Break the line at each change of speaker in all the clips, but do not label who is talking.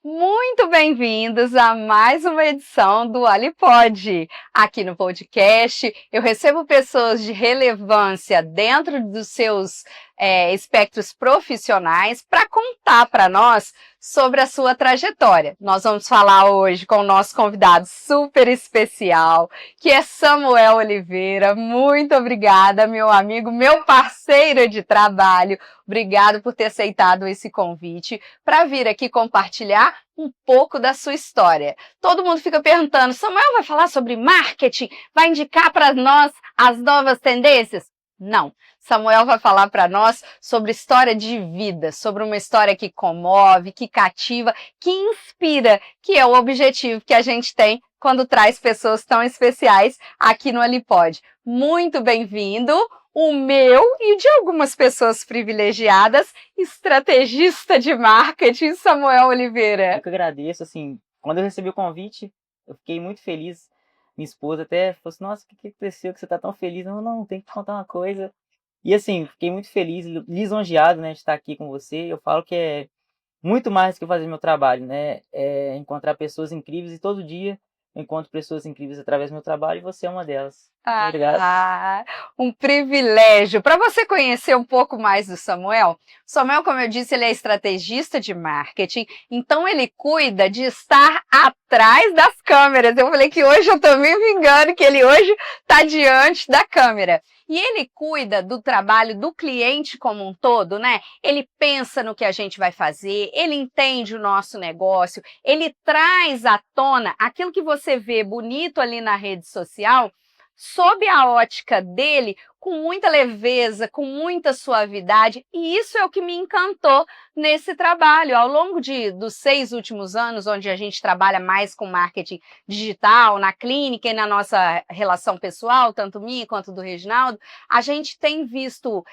Muito bem-vindos a mais uma edição do Alipod. Aqui no podcast, eu recebo pessoas de relevância dentro dos seus espectros profissionais para contar para nós sobre a sua trajetória. Nós vamos falar hoje com o nosso convidado super especial, que é Samuel Oliveira. Muito obrigada, meu amigo, meu parceiro de trabalho. Obrigado por ter aceitado esse convite para vir aqui compartilhar um pouco da sua história. Todo mundo fica perguntando, Samuel vai falar sobre marketing? Vai indicar para nós as novas tendências? Não. Samuel vai falar para nós sobre história de vida, sobre uma história que comove, que cativa, que inspira, que é o objetivo que a gente tem quando traz pessoas tão especiais aqui no Alipod. Muito bem-vindo, o meu e de algumas pessoas privilegiadas, estrategista de marketing, Samuel Oliveira.
Eu que agradeço, assim, quando eu recebi o convite, eu fiquei muito feliz. Minha esposa até falou assim, nossa, o que aconteceu que você tá tão feliz? Não, tem que te contar uma coisa. E assim, fiquei muito feliz, lisonjeado, né, de estar aqui com você. Eu falo que é muito mais do que fazer meu trabalho, né? É encontrar pessoas incríveis e todo dia eu encontro pessoas incríveis através do meu trabalho e você é uma delas. Muito obrigado.
Um privilégio. Para você conhecer um pouco mais do Samuel, como eu disse, ele é estrategista de marketing, então ele cuida de estar atrás das câmeras. Eu falei que hoje eu estou me vingando, que ele hoje está diante da câmera. E ele cuida do trabalho do cliente como um todo, né? Ele pensa no que a gente vai fazer, ele entende o nosso negócio, ele traz à tona aquilo que você vê bonito ali na rede social, sob a ótica dele, com muita leveza, com muita suavidade, e isso é o que me encantou nesse trabalho. Ao longo dos 6 últimos anos, onde a gente trabalha mais com marketing digital, na clínica e na nossa relação pessoal, tanto minha quanto do Reginaldo, a gente tem visto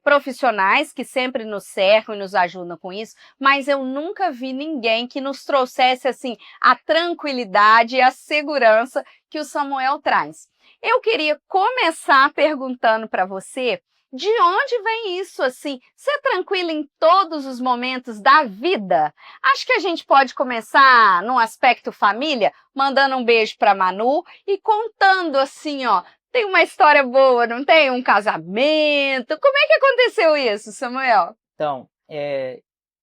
profissionais que sempre nos cercam e nos ajudam com isso, mas eu nunca vi ninguém que nos trouxesse assim a tranquilidade e a segurança que o Samuel traz. Eu queria começar perguntando para você, de onde vem isso assim? Ser tranquila em todos os momentos da vida? Acho que a gente pode começar no aspecto família, mandando um beijo para Manu e contando assim, ó, tem uma história boa, não tem? Um casamento. Como é que aconteceu isso, Samuel?
Então,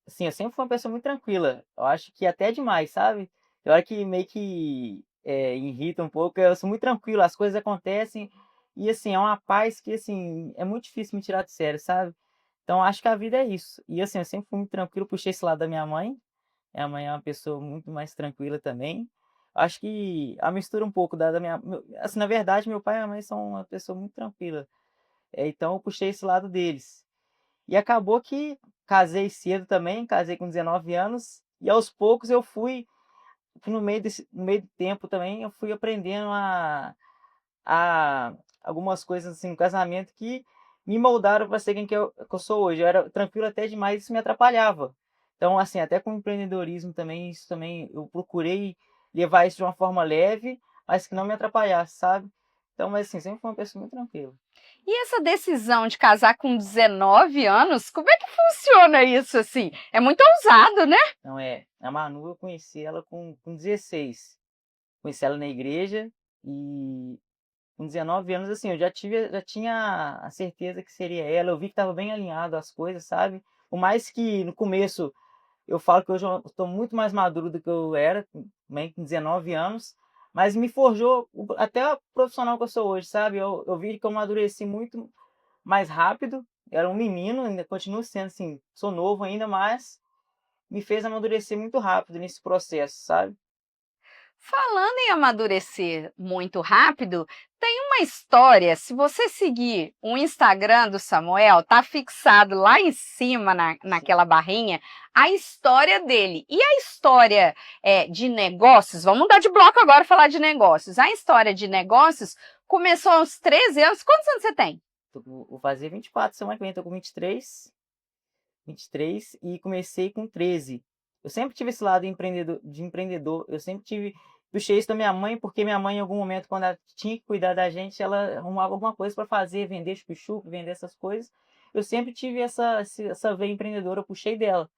assim, eu sempre fui uma pessoa muito tranquila. Eu acho que até demais, sabe? Eu acho que meio que irrita um pouco. Eu sou muito tranquilo, as coisas acontecem e, assim, é uma paz que, assim, é muito difícil me tirar do sério, sabe? Então, acho que a vida é isso. E, assim, eu sempre fui muito tranquilo, puxei esse lado da minha mãe. Minha mãe é uma pessoa muito mais tranquila também. Acho que a mistura um pouco da minha... Assim, na verdade, meu pai e minha mãe são uma pessoa muito tranquila. Então, eu puxei esse lado deles. E acabou que casei cedo também, casei com 19 anos, e aos poucos eu fui no meio do tempo também, eu fui aprendendo a algumas coisas assim no casamento que me moldaram para ser quem que eu sou hoje. Eu era tranquilo até demais, isso me atrapalhava. Então, assim, até com o empreendedorismo também, isso também, eu procurei levar isso de uma forma leve, mas que não me atrapalhasse, sabe? Então, mas assim, sempre fui uma pessoa muito tranquila.
E essa decisão de casar com 19 anos, como é que funciona isso assim? É muito ousado, né?
Não é, a Manu eu conheci ela com 16. Conheci ela na igreja e com 19 anos, assim, já tinha a certeza que seria ela. Eu vi que estava bem alinhado as coisas, sabe? Por mais que no começo eu falo que hoje eu estou muito mais maduro do que eu era, também com 19 anos, mas me forjou até a profissional que eu sou hoje, sabe? Eu vi que eu amadureci muito mais rápido. Era um menino, ainda continuo sendo assim, sou novo ainda, mas me fez amadurecer muito rápido nesse processo, sabe?
Falando em amadurecer muito rápido, tem uma história. Se você seguir o Instagram do Samuel, tá fixado lá em cima naquela barrinha a história dele. E a história de negócios, vamos mudar de bloco agora e falar de negócios. A história de negócios começou aos 13 anos. Quantos anos você tem?
Vou fazer 24 semana que vem, tô com 23 e comecei com 13. Eu sempre tive esse lado de empreendedor, eu sempre tive, puxei isso da minha mãe, porque minha mãe em algum momento, quando ela tinha que cuidar da gente, ela arrumava alguma coisa para fazer, vender chup-chup, vender essas coisas. Eu sempre tive essa veia empreendedora, eu puxei dela.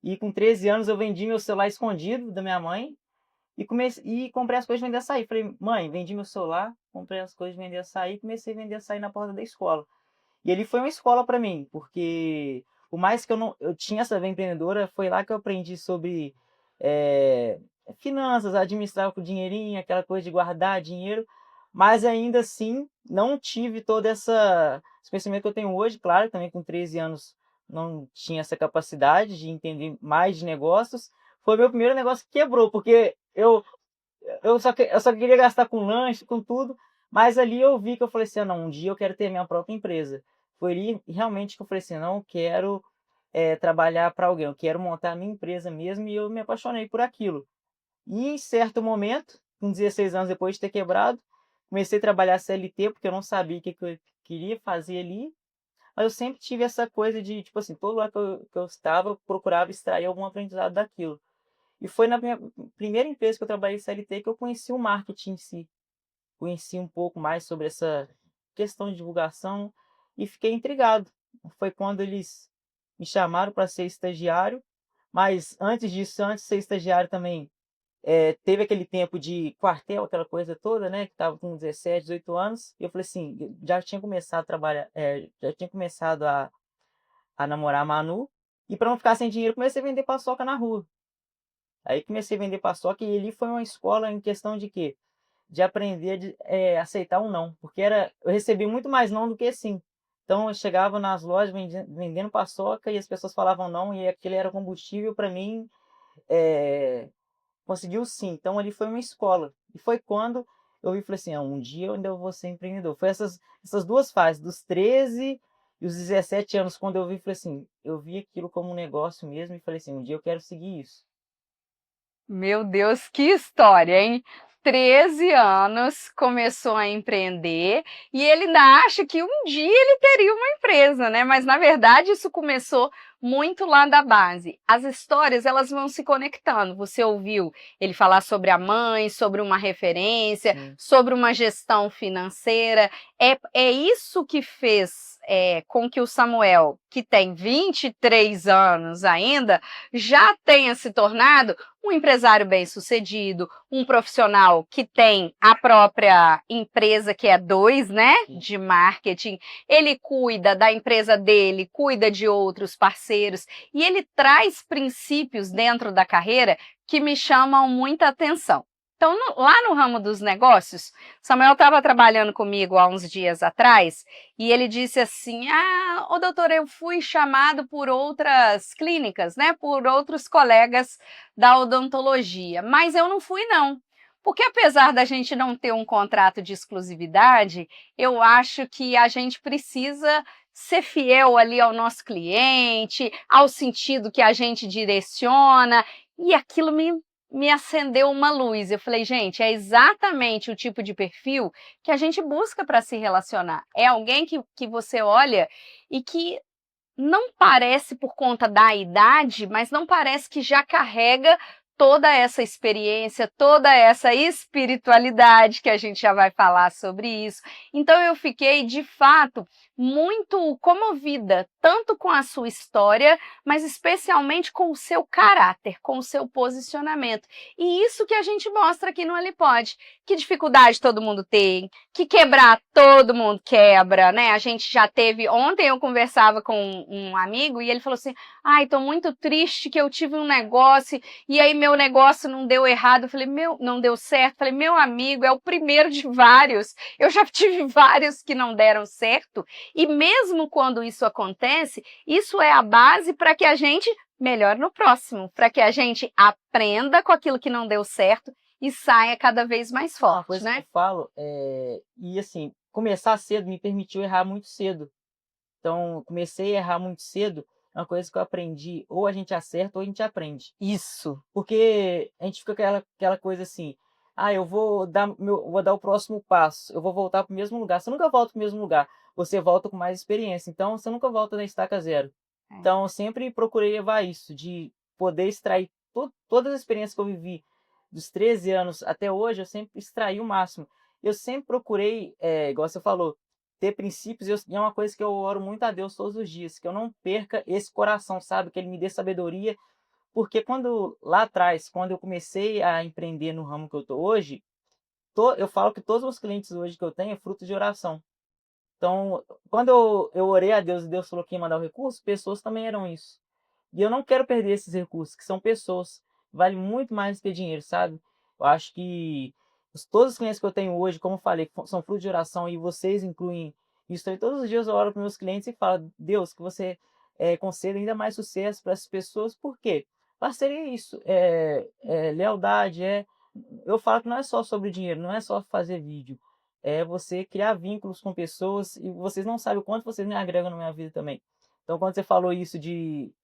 E com 13 anos eu vendi meu celular escondido da minha mãe e comprei as coisas de vender açaí. Falei, mãe, vendi meu celular, comprei as coisas de vender açaí e comecei a vender açaí na porta da escola. E ele foi uma escola para mim, porque por mais que eu tinha essa veia empreendedora, foi lá que eu aprendi sobre eh, finanças, administrar com o dinheirinho, aquela coisa de guardar dinheiro, mas ainda assim não tive todo esse conhecimento que eu tenho hoje. Claro, também com 13 anos não tinha essa capacidade de entender mais de negócios. Foi meu primeiro negócio que quebrou, porque eu só queria gastar com lanche, com tudo, mas ali eu vi que eu falei assim, ah, não, um dia eu quero ter minha própria empresa. Foi ali realmente que eu falei assim, não, eu quero trabalhar para alguém, eu quero montar a minha empresa mesmo, e eu me apaixonei por aquilo. E em certo momento, com 16 anos depois de ter quebrado, comecei a trabalhar CLT, porque eu não sabia o que eu queria fazer ali, mas eu sempre tive essa coisa de, tipo assim, todo lugar que eu estava, eu procurava extrair algum aprendizado daquilo. E foi na minha primeira empresa que eu trabalhei CLT que eu conheci o marketing em si. Conheci um pouco mais sobre essa questão de divulgação e fiquei intrigado. Foi quando eles me chamaram para ser estagiário, mas antes disso, antes de ser estagiário também, teve aquele tempo de quartel, aquela coisa toda, né? Que estava com 17, 18 anos, e eu falei assim, já tinha começado a trabalhar, já tinha começado a namorar a Manu, e para não ficar sem dinheiro, comecei a vender paçoca na rua. Aí comecei a vender paçoca e ali foi uma escola em questão de quê? De aprender a aceitar um não, porque eu recebi muito mais não do que sim. Então eu chegava nas lojas vendendo paçoca e as pessoas falavam não e aquele era combustível para mim conseguir o sim. Então ali foi uma escola. E foi quando eu vi e falei assim, ah, um dia eu ainda vou ser empreendedor. Foi essas duas fases, dos 13 e os 17 anos, quando eu vi, falei assim, eu vi aquilo como um negócio mesmo e falei assim, um dia eu quero seguir isso.
Meu Deus, que história, hein? 13 anos, começou a empreender e ele ainda acha que um dia ele teria uma empresa, né? Mas na verdade isso começou muito lá da base. As histórias, elas vão se conectando. Você ouviu ele falar sobre a mãe, sobre uma referência,
Sim.
sobre uma gestão financeira. É isso que fez com que o Samuel, que tem 23 anos ainda, já tenha se tornado um empresário bem-sucedido, um profissional que tem a própria empresa, que é dois, né, de marketing. Ele cuida da empresa dele, cuida de outros parceiros e ele traz princípios dentro da carreira que me chamam muita atenção. Então, lá no ramo dos negócios, Samuel estava trabalhando comigo há uns dias atrás e ele disse assim, ô doutor, eu fui chamado por outras clínicas, né, por outros colegas da odontologia, mas eu não fui não. Porque apesar da gente não ter um contrato de exclusividade, eu acho que a gente precisa ser fiel ali ao nosso cliente, ao sentido que a gente direciona, e aquilo me acendeu uma luz. Eu falei, gente, é exatamente o tipo de perfil que a gente busca para se relacionar. É alguém que você olha e que não parece por conta da idade, mas não parece que já carrega toda essa experiência, toda essa espiritualidade, que a gente já vai falar sobre isso. Então eu fiquei, de fato, muito comovida, tanto com a sua história, mas especialmente com o seu caráter, com o seu posicionamento. E isso que a gente mostra aqui no Alipod. Que dificuldade todo mundo tem, que quebrar todo mundo quebra, né? A gente já teve, ontem eu conversava com um amigo e ele falou assim, ai, tô muito triste que eu tive um negócio e aí meu negócio não deu errado. Eu falei, não deu certo. Eu falei, meu amigo, é o primeiro de vários. Eu já tive vários que não deram certo e mesmo quando isso acontece, isso é a base para que a gente melhore no próximo, para que a gente aprenda com aquilo que não deu certo e saia cada vez mais
Uma
forte,
coisa que
né?
eu falo, e assim, começar cedo me permitiu errar muito cedo. Então, comecei a errar muito cedo, é uma coisa que eu aprendi, ou a gente acerta ou a gente aprende.
Isso.
Porque a gente fica aquela coisa assim, ah, vou dar o próximo passo, eu vou voltar para o mesmo lugar. Você nunca volta para o mesmo lugar, você volta com mais experiência. Então, você nunca volta da estaca zero. Então, eu sempre procurei levar isso, de poder extrair todas as experiências que eu vivi dos 13 anos até hoje, eu sempre extraí o máximo. Eu sempre procurei, igual você falou, ter princípios, e é uma coisa que eu oro muito a Deus todos os dias, que eu não perca esse coração, sabe? Que Ele me dê sabedoria porque lá atrás, quando eu comecei a empreender no ramo que eu tô hoje, eu falo que todos os clientes hoje que eu tenho é fruto de oração. Então, quando eu orei a Deus e Deus falou que ia mandar o recurso, pessoas também eram isso. E eu não quero perder esses recursos, que são pessoas. Vale muito mais do que dinheiro, sabe? Eu acho que todos os clientes que eu tenho hoje, como eu falei, são fruto de oração e vocês incluem isso aí. Todos os dias eu oro para meus clientes e falo, Deus, que você conceda ainda mais sucesso para essas pessoas. Por quê? Parceria é isso, lealdade, eu falo que não é só sobre dinheiro, não é só fazer vídeo. É você criar vínculos com pessoas e vocês não sabem o quanto vocês me agregam na minha vida também. Então, quando você falou isso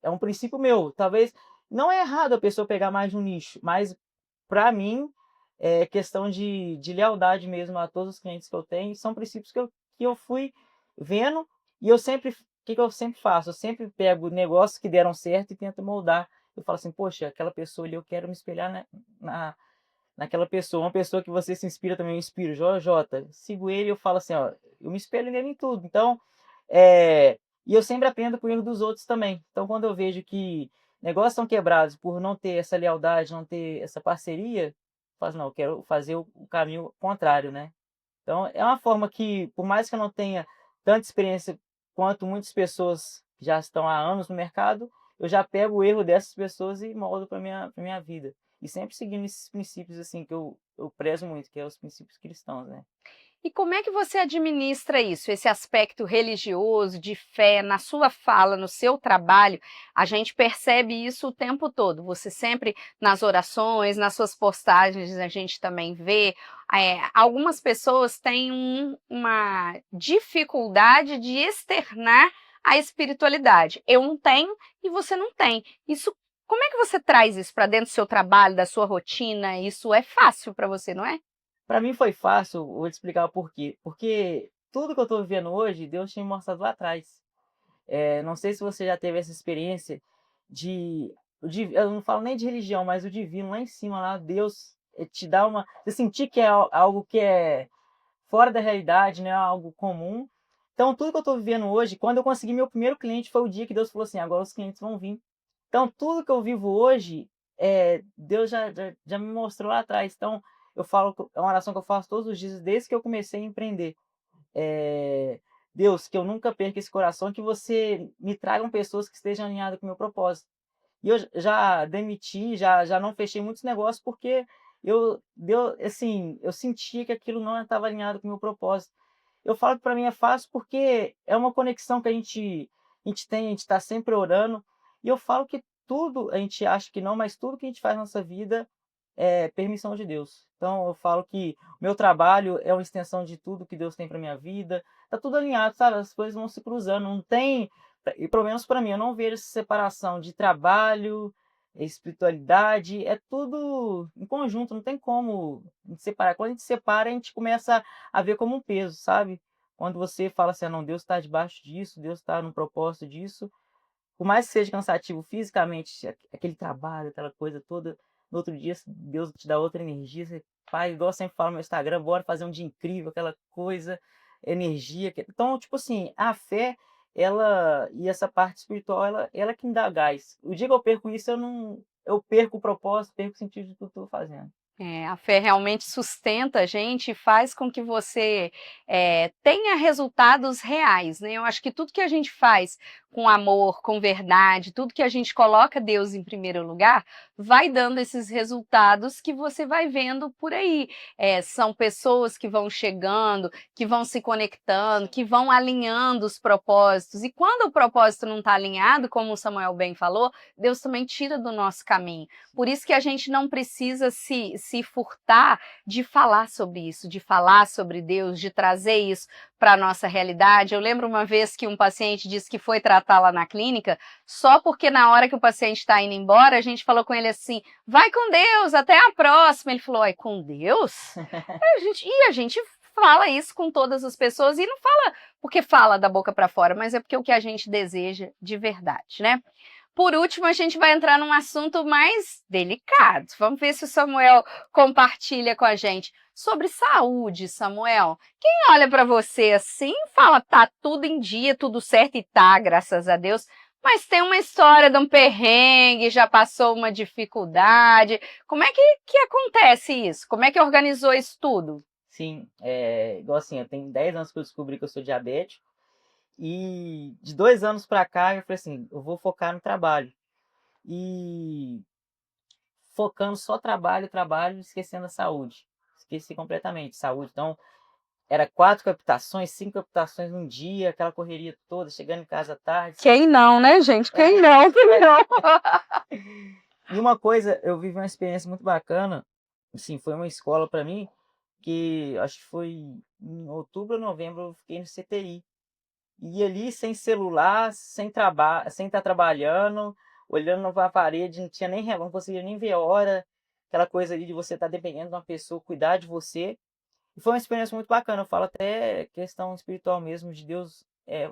é um princípio meu, talvez não é errado a pessoa pegar mais de um nicho, mas para mim é questão de lealdade mesmo a todos os clientes que eu tenho. São princípios que eu fui vendo e que eu sempre faço? Eu sempre pego negócios que deram certo e tento moldar. Eu falo assim, poxa, aquela pessoa ali eu quero me espelhar naquela pessoa, uma pessoa que você se inspira também, eu inspiro, JJ, sigo ele e eu falo assim, ó, eu me espelho nele em tudo. Então, e eu sempre aprendo com o erro dos outros também. Então, quando eu vejo que negócios são quebrados por não ter essa lealdade, não ter essa parceria, eu falo assim, não, eu quero fazer o caminho contrário, né? Então, é uma forma que, por mais que eu não tenha tanta experiência quanto muitas pessoas que já estão há anos no mercado, eu já pego o erro dessas pessoas e moldo para minha vida. E sempre seguindo esses princípios assim que eu prezo muito, que é os princípios cristãos, né?
E como é que você administra isso, esse aspecto religioso, de fé, na sua fala, no seu trabalho? A gente percebe isso o tempo todo. Você sempre, nas orações, nas suas postagens, a gente também vê. Algumas pessoas têm uma dificuldade de externar a espiritualidade. Eu não tenho e você não tem. Isso, como é que você traz isso para dentro do seu trabalho, da sua rotina? Isso é fácil para você, não é?
Para mim foi fácil, vou te explicar o porquê. Porque tudo que eu estou vivendo hoje, Deus tinha me mostrado lá atrás. Não sei se você já teve essa experiência eu não falo nem de religião, mas o divino lá em cima, lá, Deus te dá você sentir que é algo que é fora da realidade, né? Algo comum. Então, tudo que eu estou vivendo hoje, quando eu consegui meu primeiro cliente, foi o dia que Deus falou assim, agora os clientes vão vir. Então, tudo que eu vivo hoje, Deus já me mostrou lá atrás. Então, eu falo, é uma oração que eu faço todos os dias, desde que eu comecei a empreender. Deus, que eu nunca perca esse coração, que você me tragam pessoas que estejam alinhadas com o meu propósito. E eu já demiti, já não fechei muitos negócios porque eu sentia que aquilo não estava alinhado com o meu propósito. Eu falo que para mim é fácil porque é uma conexão que a gente tem, a gente está sempre orando. E eu falo que tudo, a gente acha que não, mas tudo que a gente faz na nossa vida é permissão de Deus. Então eu falo que o meu trabalho é uma extensão de tudo que Deus tem para minha vida. Tá tudo alinhado, sabe? As coisas vão se cruzando, não tem, e pelo menos para mim, eu não vejo essa separação de trabalho, espiritualidade, é tudo em conjunto, não tem como separar. Quando a gente separa, a gente começa a ver como um peso, sabe? Quando você fala assim, ah, não, Deus está debaixo disso, Deus está no propósito disso, por mais que seja cansativo fisicamente, aquele trabalho, aquela coisa toda, no outro dia Deus te dá outra energia, você faz, igual eu sempre falo no meu Instagram, bora fazer um dia incrível, aquela coisa, energia. Então, tipo assim, a fé, ela e essa parte espiritual, ela que me dá gás. O dia que eu perco isso, eu perco o propósito, perco o sentido de tudo que eu estou fazendo.
A fé realmente sustenta a gente e faz com que você tenha resultados reais, né? Eu acho que tudo que a gente faz com amor, com verdade, tudo que a gente coloca Deus em primeiro lugar, vai dando esses resultados que você vai vendo por aí. São pessoas que vão chegando, que vão se conectando, que vão alinhando os propósitos. E quando o propósito não está alinhado, como o Samuel bem falou, Deus também tira do nosso caminho. Por isso que a gente não precisa se furtar de falar sobre isso, de falar sobre Deus, de trazer isso para a nossa realidade. Eu lembro uma vez que um paciente disse que foi tratar lá na clínica, só porque na hora que o paciente está indo embora, a gente falou com ele assim, vai com Deus, até a próxima. Ele falou, ai, com Deus? A gente fala isso com todas as pessoas e não fala porque fala da boca para fora, mas é porque é o que a gente deseja de verdade, né? Por último, a gente vai entrar num assunto mais delicado. Vamos ver se o Samuel compartilha com a gente sobre saúde, Samuel. Quem olha para você assim fala, tá tudo em dia, tudo certo e tá, graças a Deus. mas tem uma história de um perrengue, já passou uma dificuldade. Como é que acontece isso? Como é que organizou isso tudo?
Sim, igual assim, eu tenho 10 anos que eu descobri que eu sou diabético, e de 2 anos pra cá eu falei assim, eu vou focar no trabalho. E focando só trabalho, trabalho, esquecendo a saúde. Esqueci completamente saúde. Então, era 4 captações, 5 captações num dia, aquela correria toda, chegando em casa à tarde.
Quem não, né, gente? Quem não? Quem não?
E uma coisa, eu vivi uma experiência muito bacana, assim, foi uma escola para mim, que acho que foi em outubro ou novembro, eu fiquei no CTI. E ali sem celular, sem estar trabalhando, olhando para a parede, não tinha nem relógio, não conseguia nem ver a hora, aquela coisa ali de você estar dependendo de uma pessoa cuidar de você. E foi uma experiência muito bacana, eu falo até questão espiritual mesmo, de Deus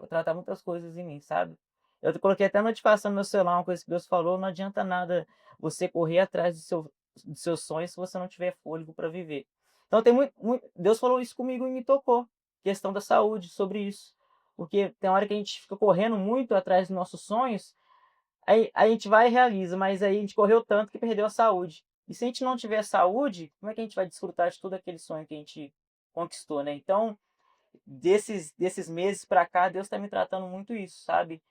tratar muitas coisas em mim, sabe? Eu coloquei até notificação no meu celular, uma coisa que Deus falou, não adianta nada você correr atrás dos seus sonhos se você não tiver fôlego para viver. Então tem Deus falou isso comigo e me tocou, questão da saúde, sobre isso. Porque tem hora que a gente fica correndo muito atrás dos nossos sonhos, aí a gente vai e realiza, mas aí a gente correu tanto que perdeu a saúde. E se a gente não tiver saúde, como é que a gente vai desfrutar de todo aquele sonho que a gente conquistou, né? Então, desses meses pra cá, Deus tá me tratando muito isso, sabe?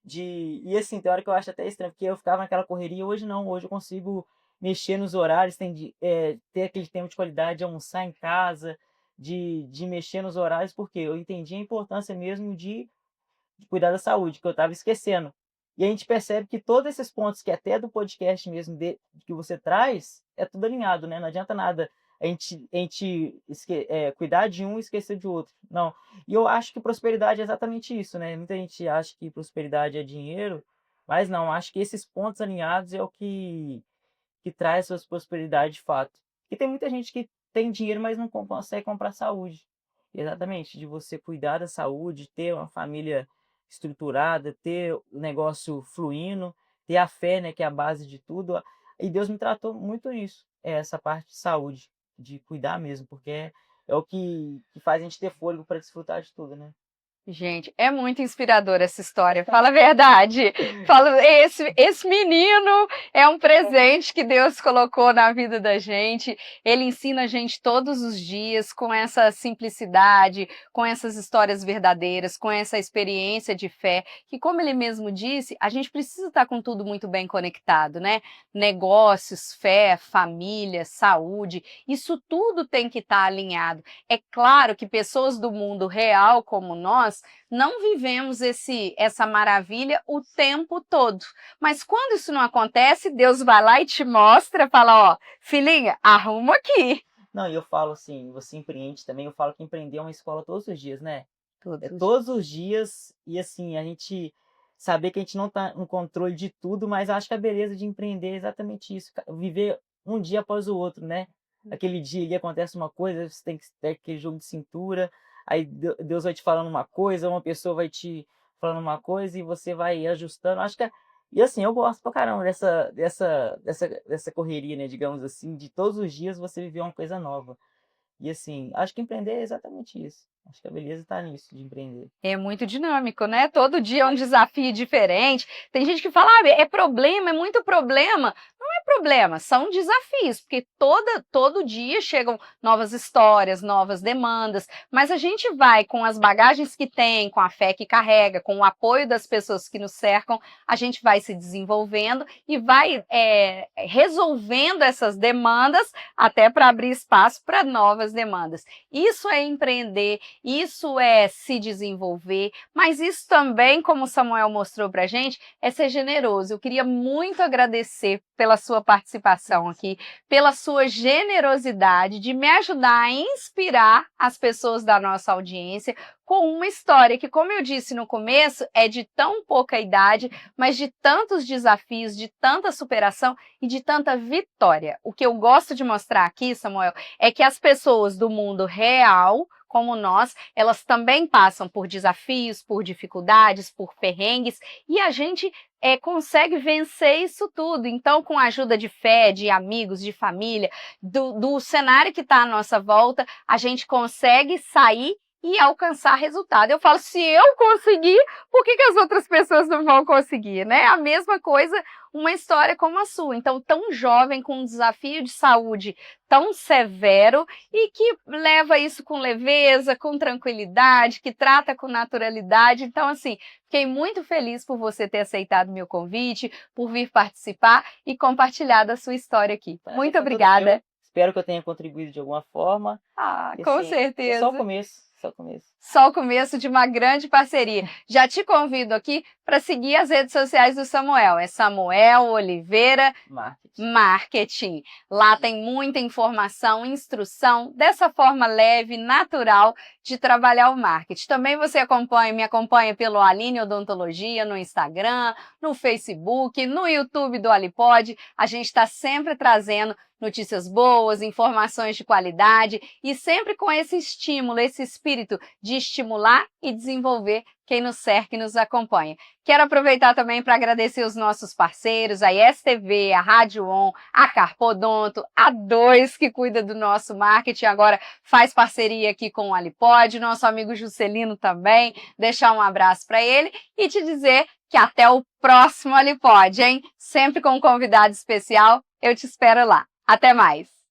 E assim, tem hora que eu acho até estranho, porque eu ficava naquela correria, hoje não, hoje eu consigo mexer nos horários, ter aquele tempo de qualidade, de almoçar em casa, de mexer nos horários, porque eu entendi a importância mesmo de cuidar da saúde, que eu estava esquecendo. E a gente percebe que todos esses pontos que até do podcast mesmo que você traz, é tudo alinhado, né? Não adianta nada a gente cuidar de um e esquecer de outro. Não. E eu acho que prosperidade é exatamente isso, né? Muita gente acha que prosperidade é dinheiro, mas não, acho que esses pontos alinhados é o que traz essa prosperidade de fato. E tem muita gente que tem dinheiro, mas não consegue comprar saúde. Exatamente, de você cuidar da saúde, ter uma família estruturada, ter o negócio fluindo, ter a fé, né, que é a base de tudo. E Deus me tratou muito nisso, essa parte de saúde, de cuidar mesmo, porque é o que faz a gente ter fôlego para desfrutar de tudo, né?
Gente, é muito inspiradora essa história, fala a verdade. Esse menino é um presente que Deus colocou na vida da gente. Ele ensina a gente todos os dias com essa simplicidade, com essas histórias verdadeiras, com essa experiência de fé, que, como ele mesmo disse, a gente precisa estar com tudo muito bem conectado, né? Negócios, fé, família, saúde, isso tudo tem que estar alinhado. É claro que pessoas do mundo real como nós não vivemos essa maravilha o tempo todo. Mas quando isso não acontece, Deus vai lá e te mostra, fala, ó, filhinha, arruma aqui.
Não, e eu falo assim, você empreende também, eu falo que empreender é uma escola todos os dias, né? É
Todos.
todos os dias, e assim, a gente saber que a gente não está no controle de tudo, mas acho que a beleza de empreender é exatamente isso, viver um dia após o outro, né? Aquele dia ali acontece uma coisa, você tem que ter aquele jogo de cintura, aí Deus vai te falando uma coisa, uma pessoa vai te falando uma coisa e você vai ajustando. Acho que e assim, eu gosto pra caramba dessa correria, né, digamos assim, de todos os dias você viver uma coisa nova. E assim, acho que empreender é exatamente isso. Acho que a beleza está nisso, de empreender.
É muito dinâmico, né? Todo dia é um desafio diferente. Tem gente que fala, ah, é problema, é muito problema. Não é problema, são desafios, porque todo dia chegam novas histórias, novas demandas, mas a gente vai com as bagagens que tem, com a fé que carrega, com o apoio das pessoas que nos cercam, a gente vai se desenvolvendo e vai resolvendo essas demandas até para abrir espaço para novas demandas. Isso é empreender, isso é se desenvolver, mas isso também, como o Samuel mostrou para a gente, é ser generoso. Eu queria muito agradecer pela sua participação aqui, pela sua generosidade de me ajudar a inspirar as pessoas da nossa audiência com uma história que, como eu disse no começo, é de tão pouca idade, mas de tantos desafios, de tanta superação e de tanta vitória. O que eu gosto de mostrar aqui, Samuel, é que as pessoas do mundo real, como nós, elas também passam por desafios, por dificuldades, por perrengues, e a gente consegue vencer isso tudo. Então, com a ajuda de fé, de amigos, de família, do cenário que está à nossa volta, a gente consegue sair e alcançar resultado. Eu falo, se eu conseguir, por que as outras pessoas não vão conseguir, né? A mesma coisa, uma história como a sua. Então, tão jovem, com um desafio de saúde tão severo e que leva isso com leveza, com tranquilidade, que trata com naturalidade. Então, assim, fiquei muito feliz por você ter aceitado meu convite, por vir participar e compartilhar da sua história aqui. Muito
Foi todo
obrigada.
meu. Espero que eu tenha contribuído de alguma forma.
Ah,
E,
com
assim, é só o
certeza.
começo, só o começo.
Só o começo de uma grande parceria. Já te convido aqui para seguir as redes sociais do Samuel. É Samuel Oliveira Marketing. Lá tem muita informação, instrução, dessa forma leve, natural de trabalhar o marketing. Também você me acompanha pelo Aline Odontologia no Instagram, no Facebook, no YouTube do Alipod. A gente está sempre trazendo notícias boas, informações de qualidade e sempre com esse estímulo, esse espírito de estimular e desenvolver quem nos cerca e nos acompanha. Quero aproveitar também para agradecer os nossos parceiros, a ISTV, a Rádio On, a Carpodonto, a 2 que cuida do nosso marketing, agora faz parceria aqui com o Alipod, nosso amigo Juscelino também, deixar um abraço para ele e te dizer que até o próximo Alipod, hein? Sempre com um convidado especial, eu te espero lá. Até mais!